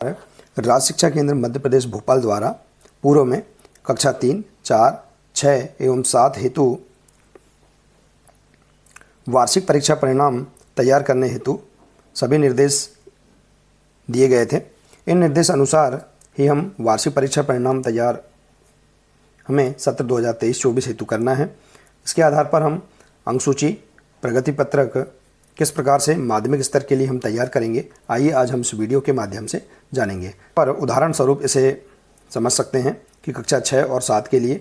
राज्य शिक्षा केंद्र मध्य प्रदेश भोपाल द्वारा पूर्व में कक्षा 3, 4, 6 एवं 7 हेतु वार्षिक परीक्षा परिणाम तैयार करने हेतु सभी निर्देश दिए गए थे। इन निर्देश अनुसार ही हम वार्षिक परीक्षा परिणाम तैयार हमें सत्र 2023-24 हेतु करना है। इसके आधार पर हम अंकसूची, प्रगति पत्रक किस प्रकार से माध्यमिक स्तर के लिए हम तैयार करेंगे, आइए आज हम इस वीडियो के माध्यम से जानेंगे। पर उदाहरण स्वरूप इसे समझ सकते हैं कि कक्षा 6 और 7 के लिए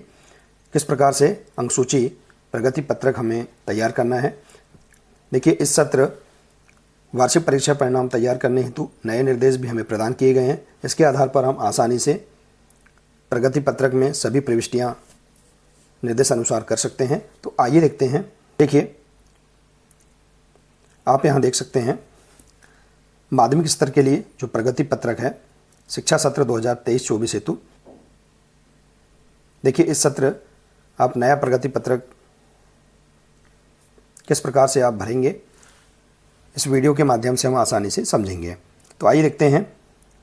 किस प्रकार से अंकसूची, प्रगति पत्रक हमें तैयार करना है। देखिए, इस सत्र वार्षिक परीक्षा परिणाम तैयार करने हेतु नए निर्देश भी हमें प्रदान किए गए हैं। इसके आधार पर हम आसानी से प्रगति पत्रक में सभी प्रविष्टियाँ निर्देश अनुसार कर सकते हैं। तो आइए देखते हैं। देखिए, आप यहाँ देख सकते हैं माध्यमिक स्तर के लिए जो प्रगति पत्रक है शिक्षा सत्र 2023-24 हेतु। देखिए, इस सत्र आप नया प्रगति पत्रक किस प्रकार से आप भरेंगे, इस वीडियो के माध्यम से हम आसानी से समझेंगे। तो आइए देखते हैं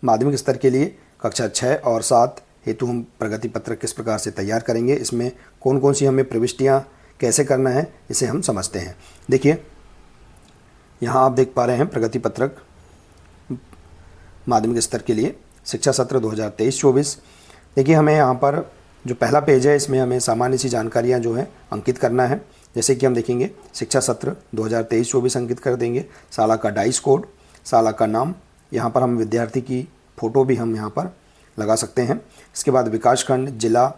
माध्यमिक स्तर के लिए कक्षा 6 और 7 हेतु हम प्रगति पत्रक किस प्रकार से तैयार करेंगे, इसमें कौन कौन सी हमें प्रविष्टियाँ कैसे करना है, इसे हम समझते हैं। देखिए, यहाँ आप देख पा रहे हैं प्रगति पत्रक माध्यमिक स्तर के लिए शिक्षा सत्र 2023-24। देखिए, हमें यहाँ पर जो पहला पेज है इसमें हमें सामान्य सी जानकारियाँ जो है अंकित करना है। जैसे कि हम देखेंगे शिक्षा सत्र 2023-24 अंकित कर देंगे। शाला का डाइस कोड, शाला का नाम, यहाँ पर हम विद्यार्थी की फ़ोटो भी हम यहाँ पर लगा सकते हैं। इसके बाद विकासखंड, जिला,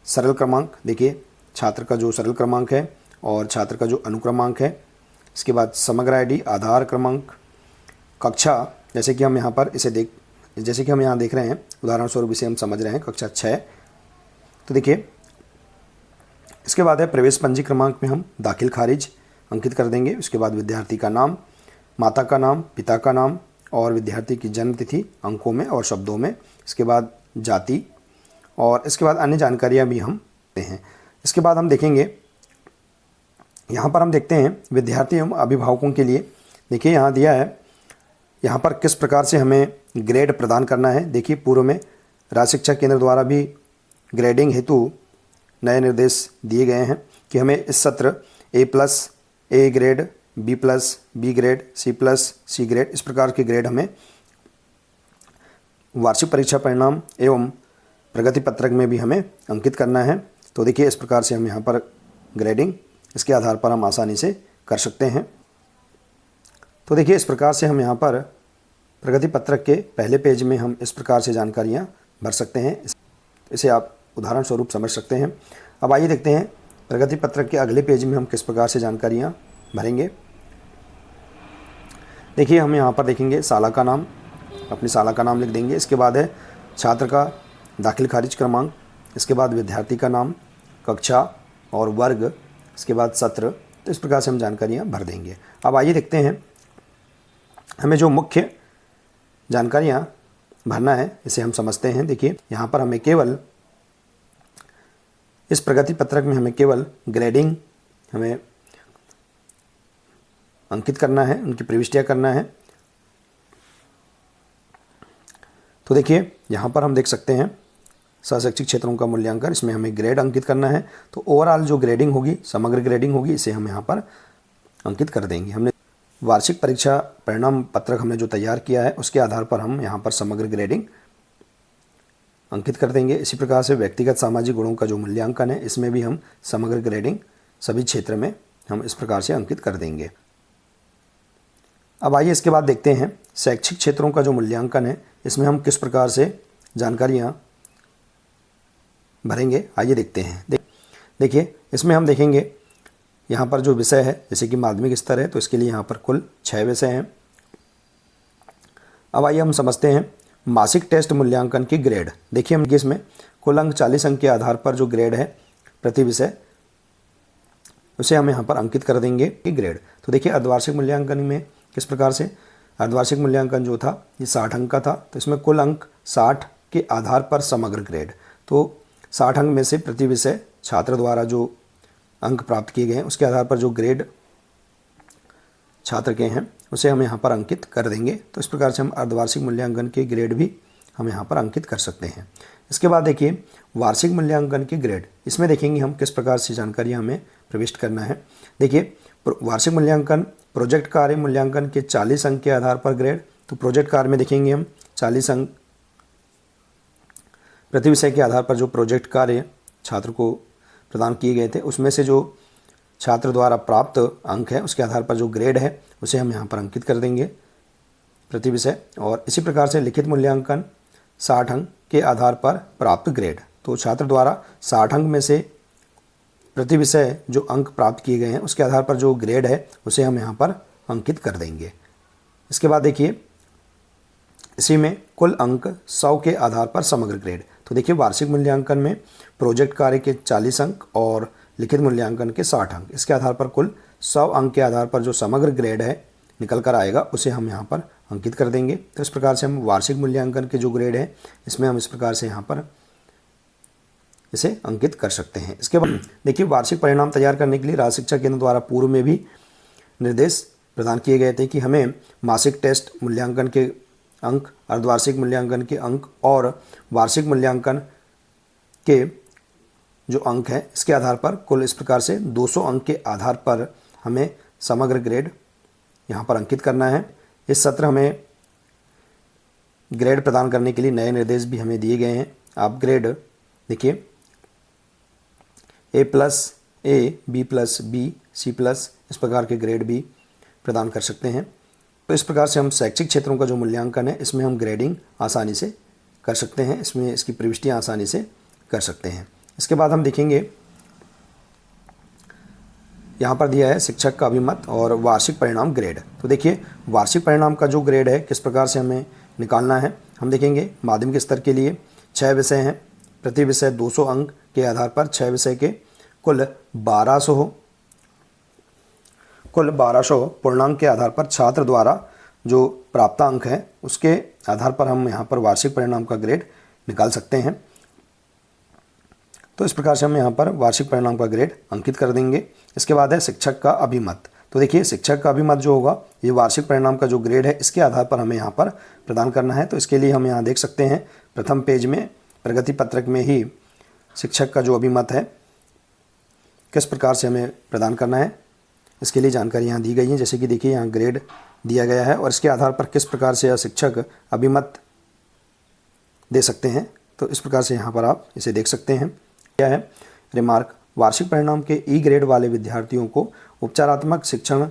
सरल क्रमांक, देखिए छात्र का जो सरल क्रमांक है और छात्र का जो अनुक्रमांक है। इसके बाद समग्र आईडी, आधार क्रमांक, कक्षा, जैसे कि हम यहाँ पर जैसे कि हम यहाँ देख रहे हैं, उदाहरण स्वरूप इसे हम समझ रहे हैं कक्षा 6। तो देखिए, इसके बाद है प्रवेश पंजी क्रमांक में हम दाखिल खारिज अंकित कर देंगे। उसके बाद विद्यार्थी का नाम, माता का नाम, पिता का नाम और विद्यार्थी की जन्म तिथि अंकों में और शब्दों में। इसके बाद जाति और इसके बाद अन्य जानकारियाँ भी हम देते हैं। इसके बाद हम देखेंगे, यहाँ पर हम देखते हैं विद्यार्थी एवं अभिभावकों के लिए। देखिए, यहाँ दिया है यहाँ पर किस प्रकार से हमें ग्रेड प्रदान करना है। देखिए, पूर्व में राज्य शिक्षा केंद्र द्वारा भी ग्रेडिंग हेतु नए निर्देश दिए गए हैं कि हमें इस सत्र A+ A grade, B+ B grade, C+ C grade, इस प्रकार के ग्रेड हमें वार्षिक परीक्षा परिणाम एवं प्रगति पत्रक में भी हमें अंकित करना है। तो देखिए, इस प्रकार से हम यहाँ पर ग्रेडिंग इसके आधार पर हम आसानी से कर सकते हैं। तो देखिए, इस प्रकार से हम यहाँ पर प्रगति पत्रक के पहले पेज में हम इस प्रकार से जानकारियाँ भर सकते हैं। इसे आप उदाहरण स्वरूप समझ सकते हैं। अब आइए देखते हैं प्रगति पत्रक के अगले पेज में हम किस प्रकार से जानकारियाँ भरेंगे। देखिए, हम यहाँ पर देखेंगे शाला का नाम, अपनी शाला का नाम लिख देंगे। इसके बाद है छात्र का दाखिल खारिज क्रमांक, इसके बाद विद्यार्थी का नाम, कक्षा और वर्ग, इसके बाद सत्र। तो इस प्रकार से हम जानकारियाँ भर देंगे। अब आइए देखते हैं हमें जो मुख्य जानकारियाँ भरना है इसे हम समझते हैं। देखिए, यहाँ पर हमें केवल इस प्रगति पत्रक में हमें केवल ग्रेडिंग हमें अंकित करना है, उनकी प्रविष्टियाँ करना है। तो देखिए, यहाँ पर हम देख सकते हैं शैक्षिक क्षेत्रों का मूल्यांकन, इसमें हमें ग्रेड अंकित करना है। तो ओवरऑल जो ग्रेडिंग होगी, समग्र ग्रेडिंग होगी, इसे हम यहाँ पर अंकित कर देंगे। हमने वार्षिक परीक्षा परिणाम पत्रक हमने जो तैयार किया है उसके आधार पर हम यहाँ पर समग्र ग्रेडिंग अंकित कर देंगे। इसी प्रकार से व्यक्तिगत सामाजिक गुणों का जो मूल्यांकन है इसमें भी हम समग्र ग्रेडिंग सभी क्षेत्र में हम इस प्रकार से अंकित कर देंगे। अब आइए इसके बाद देखते हैं शैक्षिक क्षेत्रों का जो मूल्यांकन है इसमें हम किस प्रकार से जानकारियाँ भरेंगे, आइए देखते हैं। देखिए, इसमें हम देखेंगे यहाँ पर जो विषय है, जैसे कि माध्यमिक स्तर है तो इसके लिए यहाँ पर कुल 6 विषय हैं। अब आइए हम समझते हैं मासिक टेस्ट मूल्यांकन की ग्रेड। देखिए, हम इसमें कुल अंक 40 अंक के आधार पर जो ग्रेड है प्रति विषय, उसे हम यहाँ पर अंकित कर देंगे कि ग्रेड। तो देखिए, अर्धवार्षिक मूल्यांकन में किस प्रकार से अर्धवार्षिक मूल्यांकन जो था ये 60 अंक का था। तो इसमें कुल अंक 60 के आधार पर समग्र ग्रेड, तो 60 अंक में से प्रति विषय छात्र द्वारा जो अंक प्राप्त किए गए हैं उसके आधार पर जो ग्रेड छात्र के हैं उसे हम यहाँ पर अंकित कर देंगे। तो इस प्रकार से हम अर्धवार्षिक मूल्यांकन के ग्रेड भी हम यहाँ पर अंकित कर सकते हैं। इसके बाद देखिए वार्षिक मूल्यांकन के ग्रेड, इसमें देखेंगे हम किस प्रकार से जानकारी हमें प्रविष्ट करना है। देखिए वार्षिक मूल्यांकन प्रोजेक्ट कार्य मूल्यांकन के 40 अंक के आधार पर ग्रेड। तो प्रोजेक्ट कार्य में देखेंगे हम 40 अंक प्रति विषय के आधार पर जो प्रोजेक्ट कार्य छात्र को प्रदान किए गए थे उसमें से जो छात्र द्वारा प्राप्त अंक है उसके आधार पर जो ग्रेड है उसे हम यहाँ पर अंकित कर देंगे प्रति विषय। और इसी प्रकार से लिखित मूल्यांकन 60 अंक के आधार पर प्राप्त ग्रेड। तो छात्र द्वारा 60 अंक में से प्रति विषय जो अंक प्राप्त किए गए हैं उसके आधार पर जो ग्रेड है उसे हम यहाँ पर अंकित कर देंगे। इसके बाद देखिए इसी में कुल अंक 100 के आधार पर समग्र ग्रेड। तो देखिए वार्षिक मूल्यांकन में प्रोजेक्ट कार्य के 40 अंक और लिखित मूल्यांकन के 60 अंक, इसके आधार पर कुल 100 अंक के आधार पर जो समग्र ग्रेड है निकल कर आएगा उसे हम यहाँ पर अंकित कर देंगे। तो इस प्रकार से हम वार्षिक मूल्यांकन के जो ग्रेड है इसमें हम इस प्रकार से यहाँ पर इसे अंकित कर सकते हैं। इसके बाद देखिए वार्षिक परिणाम तैयार करने के लिए राज्य शिक्षा केंद्र द्वारा पूर्व में भी निर्देश प्रदान किए गए थे कि हमें मासिक टेस्ट मूल्यांकन के अंक, अर्धवार्षिक मूल्यांकन के अंक और वार्षिक मूल्यांकन के जो अंक है इसके आधार पर कुल इस प्रकार से 200 अंक के आधार पर हमें समग्र ग्रेड यहाँ पर अंकित करना है। इस सत्र हमें ग्रेड प्रदान करने के लिए नए निर्देश भी हमें दिए गए हैं। आप ग्रेड देखिए A+, B+, C+, इस प्रकार के ग्रेड भी प्रदान कर सकते हैं। तो इस प्रकार से हम शैक्षिक क्षेत्रों का जो मूल्यांकन है इसमें हम ग्रेडिंग आसानी से कर सकते हैं, इसमें इसकी प्रविष्टियाँ आसानी से कर सकते हैं। इसके बाद हम देखेंगे यहाँ पर दिया है शिक्षक का अभिमत और वार्षिक परिणाम ग्रेड। तो देखिए वार्षिक परिणाम का जो ग्रेड है किस प्रकार से हमें निकालना है। हम देखेंगे माध्यमिक स्तर के लिए 6 विषय हैं, प्रति विषय 200 अंक के आधार पर 6 विषय के कुल 1200 पूर्णांक के आधार पर छात्र द्वारा जो प्राप्त अंक है उसके आधार पर हम यहाँ पर वार्षिक परिणाम का ग्रेड निकाल सकते हैं। तो इस प्रकार से हम यहाँ पर वार्षिक परिणाम का ग्रेड अंकित कर देंगे। इसके बाद है शिक्षक का अभिमत। तो देखिए शिक्षक का अभिमत जो होगा ये वार्षिक परिणाम का जो ग्रेड है इसके आधार पर हमें यहाँ पर प्रदान करना है। तो इसके लिए हम यहाँ देख सकते हैं प्रथम पेज में प्रगति पत्रक में ही शिक्षक का जो अभिमत है किस प्रकार से हमें प्रदान करना है इसके लिए जानकारी यहाँ दी गई है। जैसे कि देखिए यहाँ ग्रेड दिया गया है और इसके आधार पर किस प्रकार से शिक्षक अभिमत दे सकते हैं। तो इस प्रकार से यहाँ पर आप इसे देख सकते हैं। क्या है रिमार्क, वार्षिक परिणाम के ई ग्रेड वाले विद्यार्थियों को उपचारात्मक शिक्षण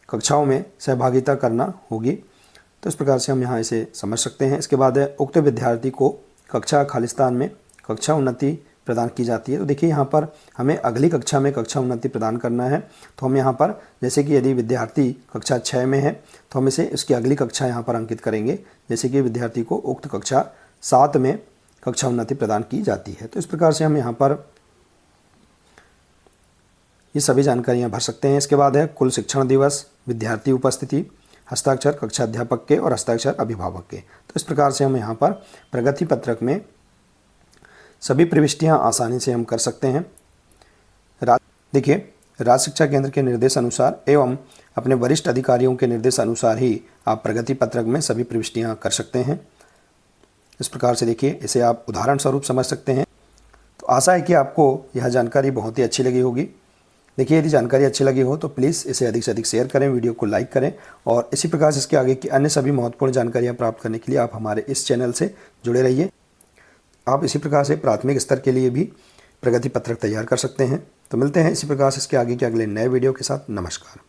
कक्षाओं में सहभागिता करना होगी। तो इस प्रकार से हम यहाँ इसे समझ सकते हैं। इसके बाद है उक्त विद्यार्थी को कक्षा खालिस्तान में कक्षा उन्नति प्रदान की जाती है। तो देखिए यहाँ पर हमें अगली कक्षा में कक्षा उन्नति प्रदान करना है। तो हम यहाँ पर जैसे कि यदि विद्यार्थी कक्षा 6 में है तो हम इसे इसकी अगली कक्षा यहाँ पर अंकित करेंगे। जैसे कि विद्यार्थी को उक्त कक्षा 7 में कक्षा उन्नति प्रदान की जाती है। तो इस प्रकार से हम यहाँ पर ये सभी जानकारियाँ भर सकते हैं। इसके बाद है कुल शिक्षण दिवस, विद्यार्थी उपस्थिति, हस्ताक्षर कक्षा अध्यापक के और हस्ताक्षर अभिभावक के। तो इस प्रकार से हम यहाँ पर प्रगति पत्रक में सभी प्रविष्टियाँ आसानी से हम कर सकते हैं। देखिए राज्य शिक्षा केंद्र के निर्देश अनुसार एवं अपने वरिष्ठ अधिकारियों के निर्देश अनुसार ही आप प्रगति पत्रक में सभी प्रविष्टियाँ कर सकते हैं। इस प्रकार से देखिए इसे आप उदाहरण स्वरूप समझ सकते हैं। तो आशा है कि आपको यह जानकारी बहुत ही अच्छी लगी होगी। देखिए यदि जानकारी अच्छी लगी हो तो प्लीज़ इसे अधिक से अधिक शेयर करें, वीडियो को लाइक करें और इसी प्रकार से इसके आगे की अन्य सभी महत्वपूर्ण जानकारियाँ प्राप्त करने के लिए आप हमारे इस चैनल से जुड़े रहिए। आप इसी प्रकार से प्राथमिक स्तर के लिए भी प्रगति पत्रक तैयार कर सकते हैं। तो मिलते हैं इसी प्रकार से इसके आगे के अगले नए वीडियो के साथ। नमस्कार।